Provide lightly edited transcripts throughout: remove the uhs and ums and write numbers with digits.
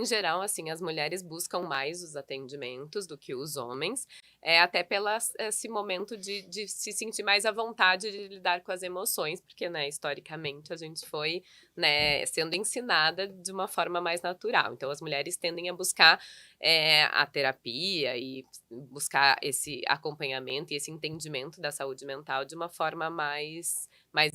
em geral, assim, as mulheres buscam mais os atendimentos do que os homens, até pela esse momento de se sentir mais à vontade de lidar com as emoções, porque, né, historicamente a gente foi, né, sendo ensinada de uma forma mais natural. Então as mulheres tendem a buscar a terapia e buscar esse acompanhamento e esse entendimento da saúde mental de uma forma mais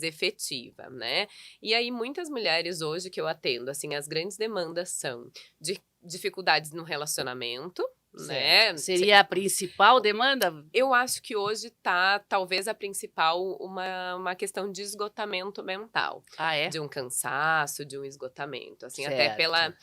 efetiva, né? E aí muitas mulheres hoje que eu atendo, assim, as grandes demandas são de dificuldades no relacionamento, Certo. né? Seria a principal demanda? Eu acho que hoje tá, talvez, a principal uma questão de esgotamento mental, Ah, é? de um cansaço, de um esgotamento, assim, até Certo.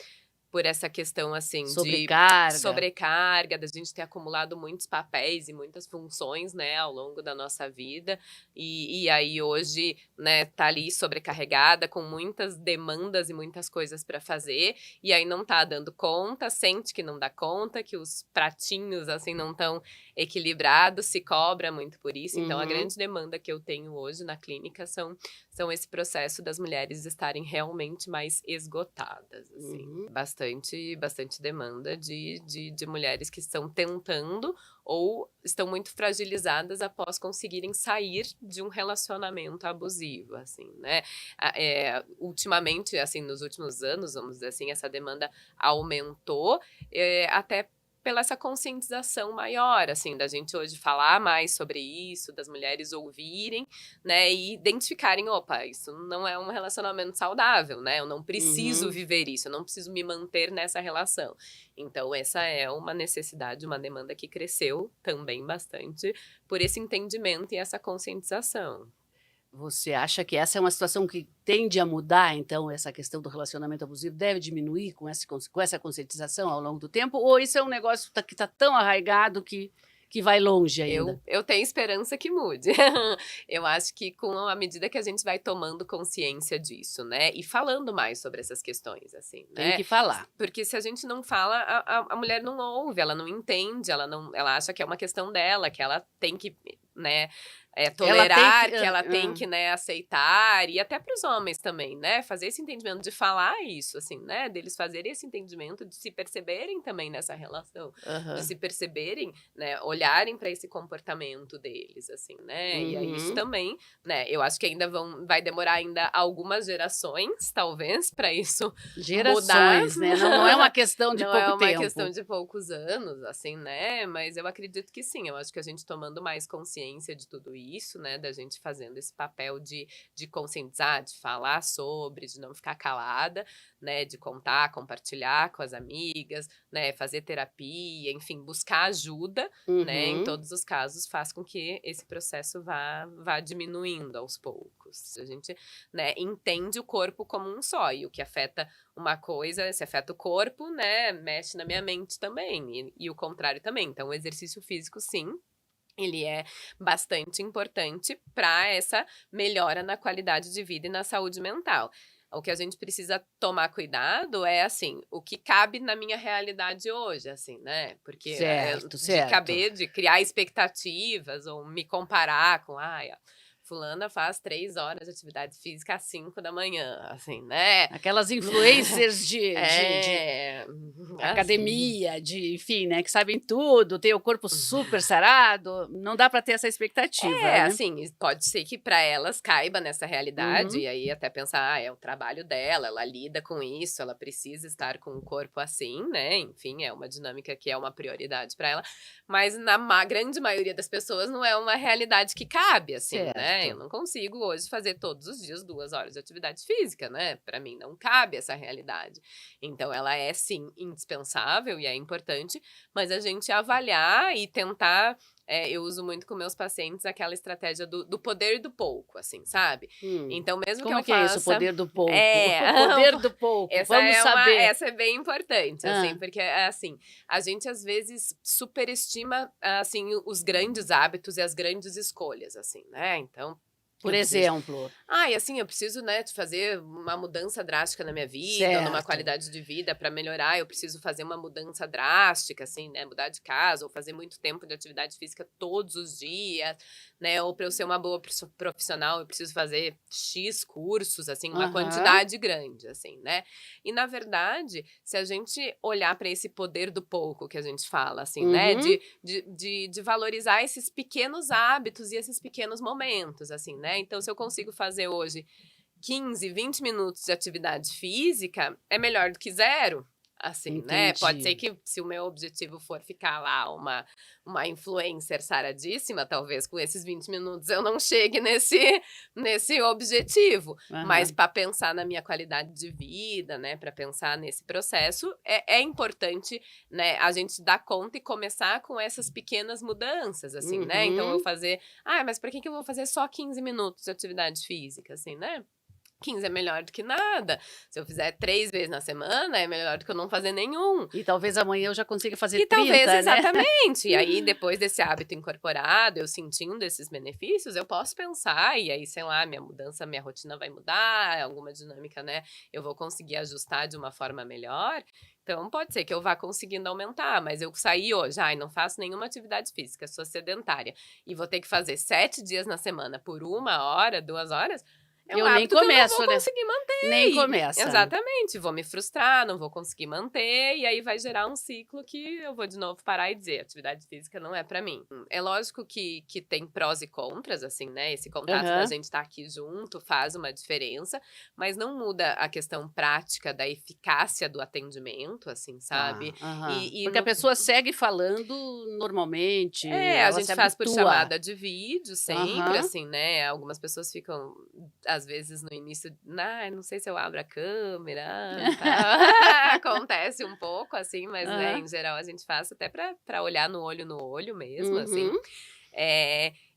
por essa questão, assim, de Sobrecarga. sobrecarga, da gente ter acumulado muitos papéis e muitas funções, né, ao longo da nossa vida, e aí hoje, né, tá ali sobrecarregada com muitas demandas e muitas coisas para fazer, e aí não tá dando conta, sente que não dá conta, que os pratinhos, assim, não estão equilibrados, se cobra muito por isso. Então a Uhum. grande demanda que eu tenho hoje na clínica são esse processo das mulheres estarem realmente mais esgotadas, assim. Uhum. Bastante demanda de mulheres que estão tentando ou estão muito fragilizadas após conseguirem sair de um relacionamento abusivo, assim, né? Ultimamente, assim, nos últimos anos, vamos dizer assim, essa demanda aumentou, até pela essa conscientização maior, assim, da gente hoje falar mais sobre isso, das mulheres ouvirem, né, e identificarem, opa, isso não é um relacionamento saudável, né, eu não preciso Uhum. viver isso, eu não preciso me manter nessa relação. Então essa é uma necessidade, uma demanda que cresceu também bastante por esse entendimento e essa conscientização. Você acha que essa é uma situação que tende a mudar, então, essa questão do relacionamento abusivo deve diminuir com essa conscientização ao longo do tempo? Ou isso é um negócio que está tão arraigado que vai longe ainda? Eu tenho esperança que mude. Eu acho que com a medida que a gente vai tomando consciência disso, né, e falando mais sobre essas questões, assim, Tem né, que falar. porque se a gente não fala, a mulher não ouve, ela não entende, ela acha que é uma questão dela, que ela tem que, né, Ela tem que tolerar, que ela tem que, né, aceitar, e até para os homens também, né, fazer esse entendimento de falar isso, assim, né, deles fazerem esse entendimento, de se perceberem também nessa relação, de aham. se perceberem, né, olharem para esse comportamento deles, assim, né, e aí isso Uhum. também, né, eu acho que ainda vai demorar ainda algumas gerações, talvez, para isso mudar. Gerações, né, não é uma questão de Não é pouco uma questão tempo. de poucos anos, assim, né, mas eu acredito que sim, eu acho que a gente tomando mais consciência de tudo isso, né, da gente fazendo esse papel de conscientizar, de falar sobre, de não ficar calada, né, de contar, compartilhar com as amigas, né, fazer terapia, enfim, buscar ajuda, né, em Uhum. todos os casos, faz com que esse processo vá diminuindo aos poucos. A gente, né, entende o corpo como um só, e o que afeta uma coisa, se afeta o corpo, né, mexe na minha mente também, e o contrário também. Então o exercício físico, sim, ele é bastante importante para essa melhora na qualidade de vida e na saúde mental. O que a gente precisa tomar cuidado é, assim, o que cabe na minha realidade hoje, assim, né, porque, Certo, de certo. caber de criar expectativas ou me comparar com: "Ai, a fulana faz 3 horas de atividade física às 5 da manhã", assim, né. Aquelas influencers de É, assim. academia, enfim, né, que sabem tudo, têm o corpo super sarado, não dá para ter essa expectativa, né. Assim, pode ser que para elas caiba nessa realidade, Uhum. e aí até pensar: "Ah, é o trabalho dela, ela lida com isso, ela precisa estar com o corpo assim", né, enfim, é uma dinâmica que é uma prioridade para ela, mas na grande maioria das pessoas não é uma realidade que cabe, assim, né. Eu Certo. não consigo hoje fazer todos os dias 2 horas de atividade física, né, para mim não cabe essa realidade. Então ela é sim indispensável e é importante, mas a gente avaliar e tentar, eu uso muito com meus pacientes aquela estratégia do poder do pouco, assim, sabe. Hum. Então mesmo que Como é eu que é isso, o faça poder do pouco? é, O poder do pouco, vamos saber. essa é bem importante, assim, Hã. porque, assim, a gente às vezes superestima, assim, os grandes hábitos e as grandes escolhas, assim, né, então Por eu desejo exemplo? E assim, eu preciso, né, de fazer uma mudança drástica na minha vida, ou numa Certo. qualidade de vida para melhorar, eu preciso fazer uma mudança drástica, assim, né, mudar de casa, ou fazer muito tempo de atividade física todos os dias, né, ou para eu ser uma boa profissional, eu preciso fazer X cursos, assim, uma Aham. quantidade grande, assim, né. E na verdade, se a gente olhar para esse poder do pouco que a gente fala, assim, né, Uhum. de valorizar esses pequenos hábitos e esses pequenos momentos, assim, né. Então se eu consigo fazer hoje 15, 20 minutos de atividade física, é melhor do que zero, assim, né. Pode ser Entendi. que se o meu objetivo for ficar lá uma influencer saradíssima, talvez com esses 20 minutos eu não chegue nesse objetivo, mas Aham. para pensar na minha qualidade de vida, né, para pensar nesse processo, é importante, né, a gente dar conta e começar com essas pequenas mudanças, assim, né. Então eu Uhum. fazer: mas por que eu vou fazer só 15 minutos de atividade física?", assim, né. 15 é melhor do que nada. Se eu fizer 3 vezes na semana, é melhor do que eu não fazer nenhum. E talvez amanhã eu já consiga fazer E talvez 30, né. exatamente. E aí, depois desse hábito incorporado, eu sentindo esses benefícios, eu posso pensar, e aí, sei lá, minha mudança, minha rotina vai mudar, alguma dinâmica, né, eu vou conseguir ajustar de uma forma melhor. Então, pode ser que eu vá conseguindo aumentar, mas eu saí hoje, não faço nenhuma atividade física, sou sedentária, e vou ter que fazer 7 dias na semana por 1 hora, 2 horas, é um Eu nem hábito que eu não vou começo, né. conseguir Nem manter. começa, né. Exatamente, vou me frustrar, não vou conseguir manter, e aí vai gerar um ciclo que eu vou de novo parar e dizer: "Atividade física não é pra mim". É lógico que tem prós e contras, assim, né, esse contato da Aham. gente estar aqui junto faz uma diferença, mas não muda a questão prática da eficácia do atendimento, assim, Tá, sabe. aham. E Porque a no pessoa segue falando normalmente, a ela se gente faz por habitua. chamada de vídeo sempre, Aham. assim, né, algumas pessoas ficam, às vezes, no início: "Ai, não sei se eu abro a câmera, tal". Acontece um pouco, assim, mas, né, Hã. em geral a gente faz até pra olhar no olho mesmo, assim. Uhum.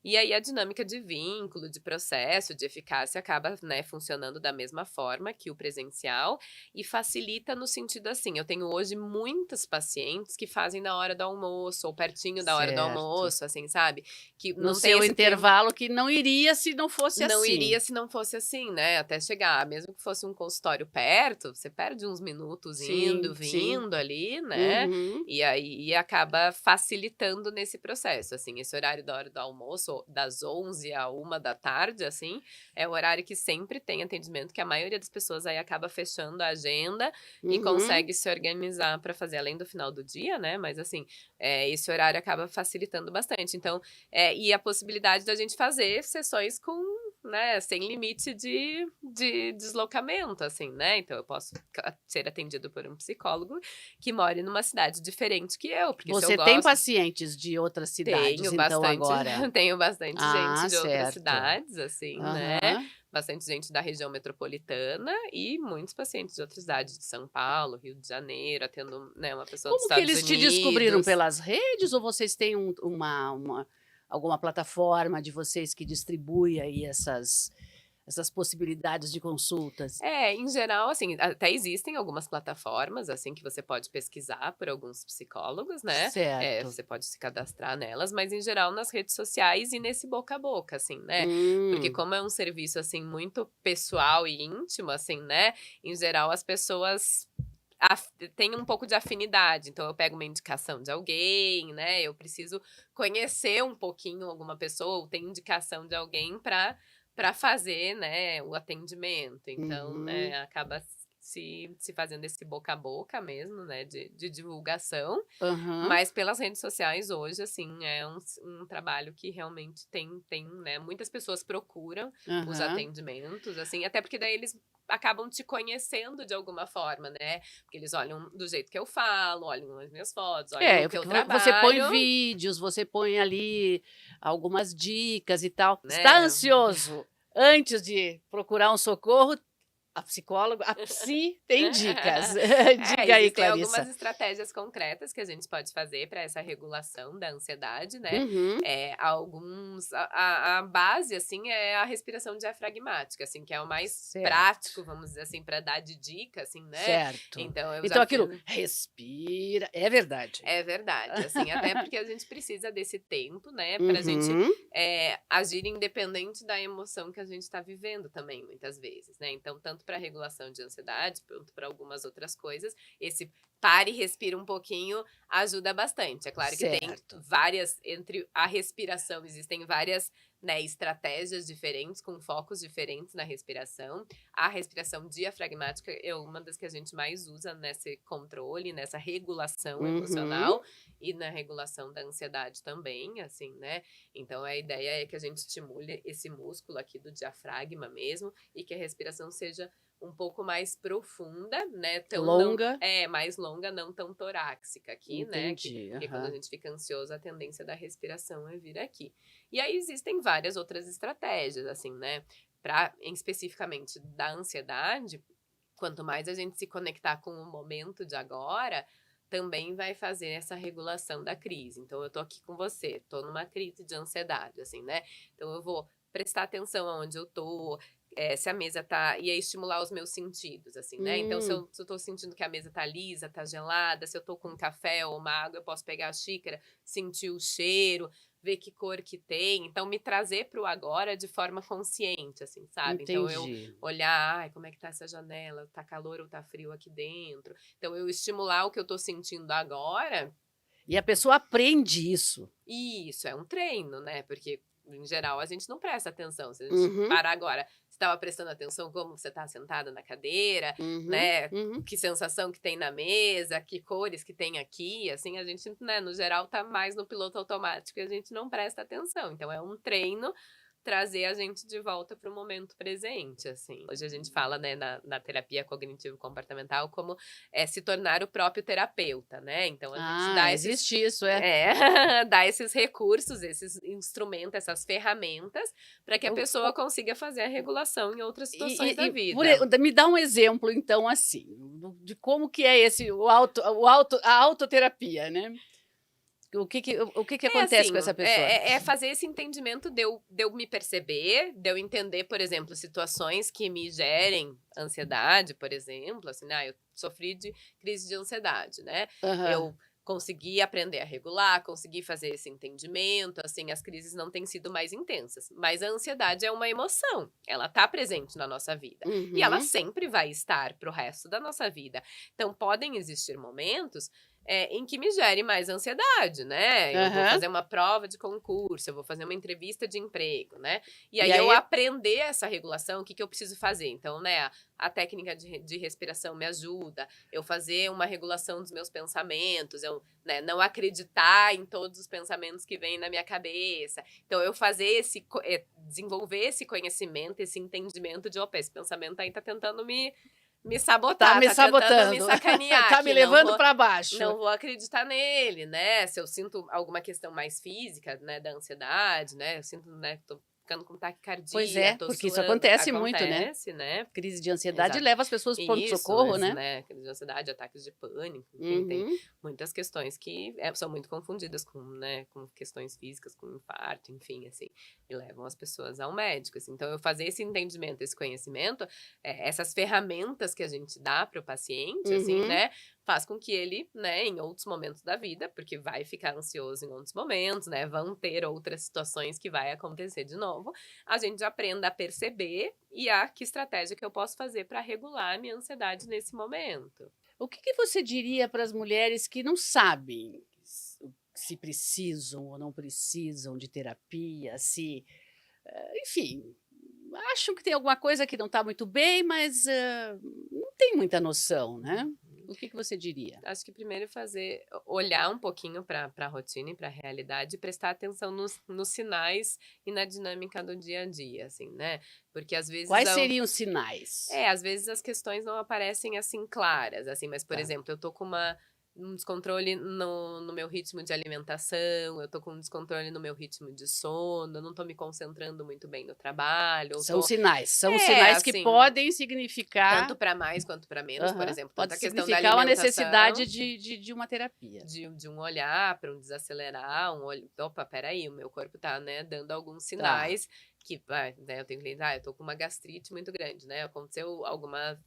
E aí a dinâmica de vínculo, de processo, de eficácia acaba, né, funcionando da mesma forma que o presencial e facilita no sentido assim, eu tenho hoje muitas pacientes que fazem na hora do almoço ou pertinho da hora do Certo. almoço, assim, sabe, que No não tem seu esse tempo. intervalo que não iria se não fosse Não assim. iria se não fosse assim, né, até chegar, mesmo que fosse um consultório perto, você perde uns minutos indo, Sim, sim. vindo ali, né, Uhum. e aí acaba facilitando nesse processo, assim, esse horário da hora do almoço, das 11 à 13h, assim, é o horário que sempre tem atendimento, que a maioria das pessoas aí acaba fechando a agenda e Uhum. consegue se organizar para fazer além do final do dia, né, mas assim, esse horário acaba facilitando bastante. Então, e a possibilidade da gente fazer sessões com, né, sem limite de deslocamento, assim, né. Então eu posso ser atendido por um psicólogo que more numa cidade diferente que eu, porque se eu Você tem gosto. pacientes de outras cidades, Tenho então, bastante agora? tenho bastante gente Ah, de outras certo. cidades, assim, né, Aham. bastante gente da região metropolitana e muitos pacientes de outras cidades, de São Paulo, Rio de Janeiro, atendo, né, uma pessoa dos Como que Estados eles te descobriram? Unidos. Pelas redes ou vocês têm uma alguma plataforma de vocês que distribui aí essas possibilidades de consultas? Em geral, assim, até existem algumas plataformas, assim, que você pode pesquisar por alguns psicólogos, né, Certo. você pode se cadastrar nelas, mas em geral nas redes sociais e nesse boca a boca, assim, né, porque Hum. como é um serviço, assim, muito pessoal e íntimo, assim, né, em geral as pessoas têm um pouco de afinidade, então eu pego uma indicação de alguém, né, eu preciso conhecer um pouquinho alguma pessoa ou ter indicação de alguém para fazer, né, o atendimento. Então, Uhum. né, acaba se fazendo esse boca a boca mesmo, né, de divulgação, Aham. mas pelas redes sociais hoje, assim, é um trabalho que realmente tem, né, muitas pessoas procuram os Aham. atendimentos, assim, até porque daí eles acabam te conhecendo de alguma forma, né, porque eles olham do jeito que eu falo, olham as minhas fotos, olham o que eu Porque você põe trabalho, vídeos, você põe ali algumas dicas e tal. Está né. ansioso antes de procurar um socorro, A psicóloga, a psi tem dicas. Diga aí, Existem Clarissa. algumas estratégias concretas que a gente pode fazer para essa regulação da ansiedade, né? Uhum, A base, assim, é a respiração diafragmática, assim, que é o mais certo, prático, vamos dizer assim, para dar de dica, assim, né? certo. Então, eu Então já fiz. aquilo, respira, é verdade. É verdade, assim, até porque a gente precisa desse tempo, né, pra gente Uhum, agir independente da emoção que a gente tá vivendo também, muitas vezes, né? Então, tanto para regulação de ansiedade, quanto para algumas outras coisas, esse pare e respira um pouquinho ajuda bastante. É claro que tem certo. várias, entre a respiração, existem várias, né, estratégias diferentes, com focos diferentes na respiração. A respiração diafragmática é uma das que a gente mais usa nesse controle, nessa regulação Uhum, emocional e na regulação da ansiedade também, assim, né? Então, a ideia é que a gente estimule esse músculo aqui do diafragma mesmo e que a respiração seja um pouco mais profunda, né? longa, Mais longa, não tão torácica aqui, né? entendi. Porque quando a Aham. gente fica ansioso, a tendência da respiração é vir aqui. E aí existem várias outras estratégias, assim, né? Especificamente da ansiedade, quanto mais a gente se conectar com o momento de agora, também vai fazer essa regulação da crise. Então, eu tô aqui com você, tô numa crise de ansiedade, assim, né? Então, eu vou prestar atenção aonde eu tô, se a mesa tá. E aí estimular os meus sentidos, assim, né? Então, Hum, se eu tô sentindo que a mesa tá lisa, tá gelada, se eu tô com um café ou uma água, eu posso pegar a xícara, sentir o cheiro, ver que cor que tem. Então, me trazer para o agora de forma consciente, assim, sabe? Então, eu entendi. olhar, ai, como é que tá essa janela? Tá calor ou tá frio aqui dentro? Então, eu estimular o que eu tô sentindo agora, E a pessoa aprende isso. e isso é um treino, né? Porque, em geral, a gente não presta atenção. Se a gente Uhum, parar agora, você estava prestando atenção como você está sentada na cadeira, uhum, né? uhum. Que sensação que tem na mesa, que cores que tem aqui, assim, a gente, né, no geral, tá mais no piloto automático e a gente não presta atenção. Então, é um treino trazer a gente de volta para o momento presente, assim. Hoje a gente fala, né, na terapia cognitivo-comportamental como se tornar o próprio terapeuta, né? Então, a gente Ah, dá existe isso, é. dá esses recursos, esses instrumentos, essas ferramentas para que a O pessoa o consiga fazer a regulação em outras situações e da e por vida. me dá um exemplo então, assim, de como que é esse o auto a autoterapia, né. O que que É acontece assim, com essa pessoa? é fazer esse entendimento de eu me perceber, de eu entender, por exemplo, situações que me gerem ansiedade, por exemplo, assim, eu sofri de crise de ansiedade, né? Aham. Eu consegui aprender a regular, consegui fazer esse entendimento, assim, as crises não têm sido mais intensas, mas a ansiedade é uma emoção, ela tá presente na nossa vida e ela Uhum. sempre vai estar pro resto da nossa vida. Então, podem existir momentos em que me gere mais ansiedade, né? Eu vou Aham. fazer uma prova de concurso, eu vou fazer uma entrevista de emprego, né? E E aí eu aí aprender essa regulação, o que eu preciso fazer? Então, né, a técnica de respiração me ajuda, eu fazer uma regulação dos meus pensamentos, eu, né, não acreditar em todos os pensamentos que vêm na minha cabeça. Então, eu fazer desenvolver esse conhecimento, esse entendimento de, opa, esse pensamento aí tá tentando me tá sabotar, me tá tentando me sabotando, sacanear tá me aqui, não levando vou para baixo. não vou acreditar nele, né? Se eu sinto alguma questão mais física, né, da ansiedade, né? Eu sinto, né, tô ficando com Pois taquicardia, é, tô porque isso suando. acontece muito, né. Acontece, né? Crise de ansiedade Exato. leva as pessoas para o Isso, pronto-socorro, né. né? Crise de ansiedade, ataques de pânico, enfim, tem Uhum. muitas questões que são muito confundidas com, né, com questões físicas, com infarto, enfim, assim, e levam as pessoas ao médico, assim. Então, eu fazer esse entendimento, esse conhecimento, essas ferramentas que a gente dá para o paciente, assim, Uhum. né, faz com que ele, né, em outros momentos da vida, porque vai ficar ansioso em outros momentos, né, vão ter outras situações que vai acontecer de novo, a gente aprenda a perceber e que estratégia que eu posso fazer para regular a minha ansiedade nesse momento. O que você diria para as mulheres que não sabem se precisam ou não precisam de terapia, se, enfim, acham que tem alguma coisa que não está muito bem, mas, não tem muita noção, né. Uhum. O que você diria? Acho que primeiro olhar um pouquinho para a rotina e para a realidade e prestar atenção nos sinais e na dinâmica do dia a dia, assim, né? Porque às vezes Quais seriam os sinais? às vezes as questões não aparecem assim claras, assim, mas por Tá. exemplo, eu tô com uma um descontrole no meu ritmo de alimentação, eu tô com um descontrole no meu ritmo de sono, eu não tô me concentrando muito bem no trabalho, eu São tô sinais que assim, podem significar tanto para mais quanto para menos, por exemplo, tanto pode a questão da significar uma necessidade alimentação, de uma terapia. de um olhar para um desacelerar, opa, peraí, o meu corpo tá, né, dando alguns Tá. sinais que, né, eu tenho cliente, eu tô com uma gastrite muito grande, né, aconteceu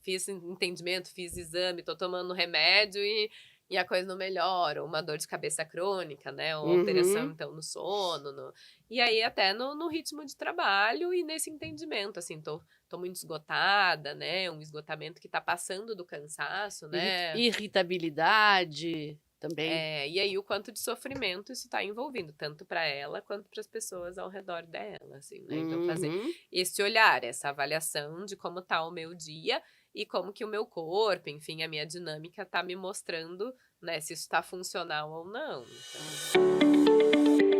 fiz entendimento, fiz exame, tô tomando remédio e a coisa não melhora, ou uma dor de cabeça crônica, né, ou alteração, Uhum. então, no sono, e aí até no ritmo de trabalho e nesse entendimento, assim, tô muito esgotada, né, um esgotamento que tá passando do cansaço, né. Irritabilidade também. E aí o quanto de sofrimento isso tá envolvendo, tanto para ela quanto para as pessoas ao redor dela, assim, né. Então fazer Uhum. esse olhar, essa avaliação de como tá o meu dia e como que o meu corpo, enfim, a minha dinâmica tá me mostrando, né, se isso tá funcional ou não, então